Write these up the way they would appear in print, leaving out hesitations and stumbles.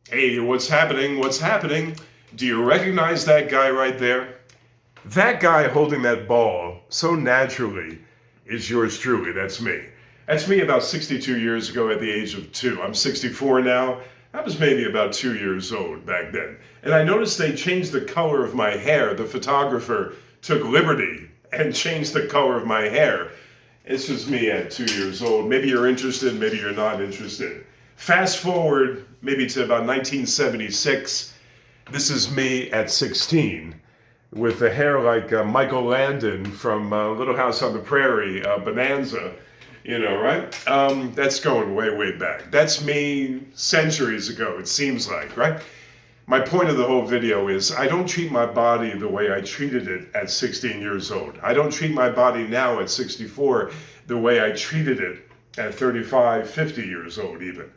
Hey, what's happening? What's happening? Do you recognize that guy right there? That guy holding that ball so naturally is yours truly. That's me. That's me about 62 years ago at the age of 2. I'm 64 now. I was maybe about 2 years old back then. And I noticed they changed the color of my hair. The photographer took liberty and changed the color of my hair. This was me at 2 years old. Maybe you're interested, maybe you're not interested. Fast forward maybe to about 1976. This is me at 16 with the hair like Michael Landon from Little House on the Prairie, Bonanza, you know, right? That's going way, way back. That's me centuries ago, it seems like, right? My point of the whole video is I don't treat my body the way I treated it at 16 years old. I don't treat my body now at 64 the way I treated it at 35, 50 years old even.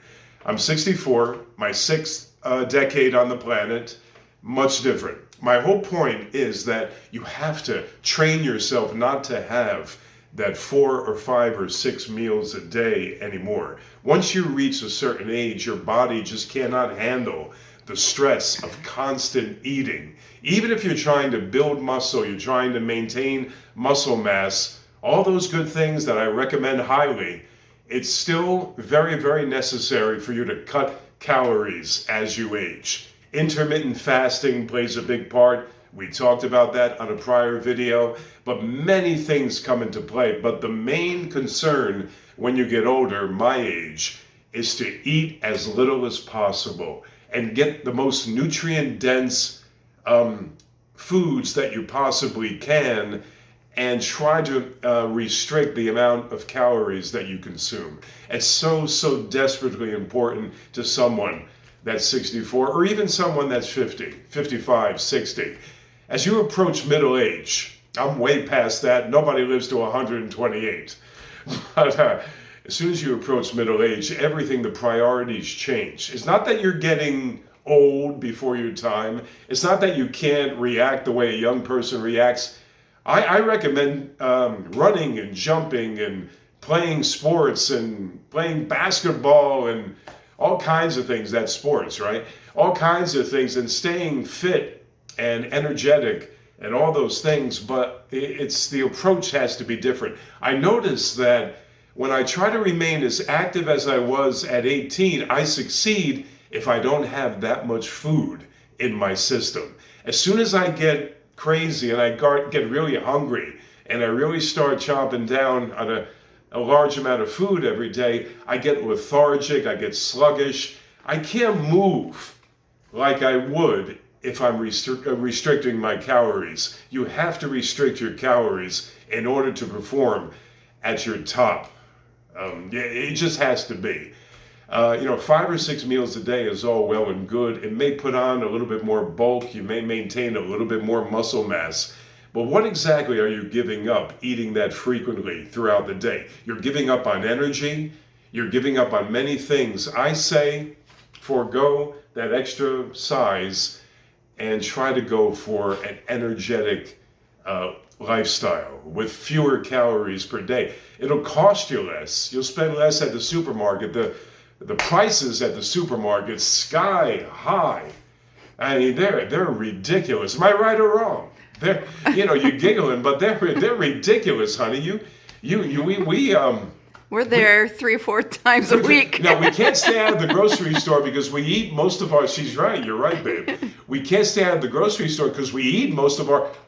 I'm 64, my 6th decade on the planet, much different. My whole point is that you have to train yourself not to have that 4 or 5 or 6 meals a day anymore. Once you reach a certain age, your body just cannot handle the stress of constant eating. Even if you're trying to build muscle, you're trying to maintain muscle mass, all those good things that I recommend highly, it's still very, very necessary for you to cut calories as you age. Intermittent fasting plays a big part. We talked about that on a prior video, but many things come into play. But the main concern when you get older, my age, is to eat as little as possible and get the most nutrient-dense foods that you possibly can, and try to restrict the amount of calories that you consume. It's so desperately important to someone that's 64, or even someone that's 50, 55, 60. As you approach middle age, I'm way past that. Nobody lives to 128. But as soon as you approach middle age, everything, the priorities change. It's not that you're getting old before your time. It's not that you can't react the way a young person reacts. I recommend running and jumping and playing sports and playing basketball and all kinds of things. That's sports, right? All kinds of things, and staying fit and energetic and all those things. But it's the approach has to be different. I noticed that when I try to remain as active as I was at 18, I succeed if I don't have that much food in my system. As soon as I get crazy and I get really hungry and I really start chomping down on a large amount of food every day, I get lethargic, I get sluggish. I can't move like I would if I'm restricting my calories. You have to restrict your calories in order to perform at your top. It just has to be. 5 or 6 meals a day is all well and good. It may put on a little bit more bulk. You may maintain a little bit more muscle mass. But what exactly are you giving up eating that frequently throughout the day? You're giving up on energy. You're giving up on many things. I say forego that extra size and try to go for an energetic lifestyle with fewer calories per day. It'll cost you less. You'll spend less at the supermarket. The prices at the supermarket sky high. I mean, they're ridiculous. Am I right or wrong? You're giggling, but they're ridiculous, honey. We're there 3 or 4 times a week. No, we can't stay out of the grocery store because we eat most of our. She's right. You're right, babe. We can't stay out of the grocery store because we eat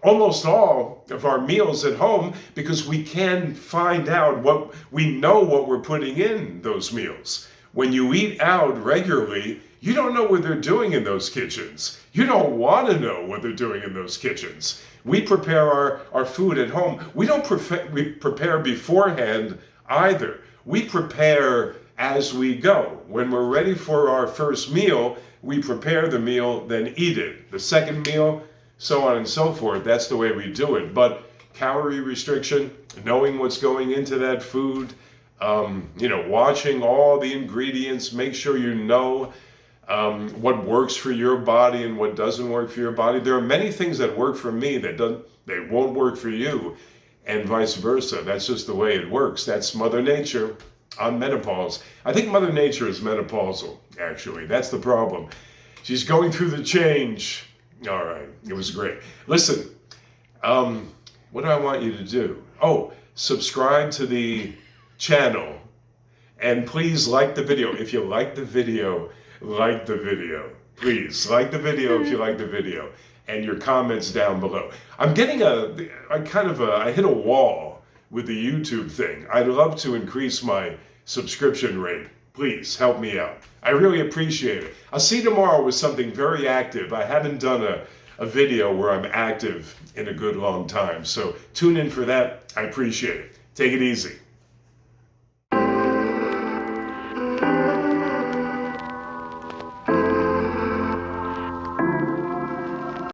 almost all of our meals at home, because we can find out what we're putting in those meals. When you eat out regularly, you don't know what they're doing in those kitchens. You don't want to know what they're doing in those kitchens. We prepare our food at home. We don't prepare beforehand either. We prepare as we go. When we're ready for our first meal, we prepare the meal, then eat it. The second meal, so on and so forth. That's the way we do it. But calorie restriction, knowing what's going into that food, watching all the ingredients, make sure you know what works for your body and what doesn't work for your body. There are many things that work for me that won't work for you. and vice versa. That's just the way it works. That's Mother Nature on menopause. I think Mother Nature is menopausal, actually. That's the problem. She's going through the change. All right, it was great. Listen, what do I want you to do? Oh, subscribe to the channel. And please like the video. If you like the video, like the video. Please like the video if you like the video. And your comments down below. I'm getting I hit a wall with the YouTube thing. I'd love to increase my subscription rate. Please help me out. I really appreciate it. I'll see you tomorrow with something very active. I haven't done a video where I'm active in a good long time. So tune in for that. I appreciate it. Take it easy.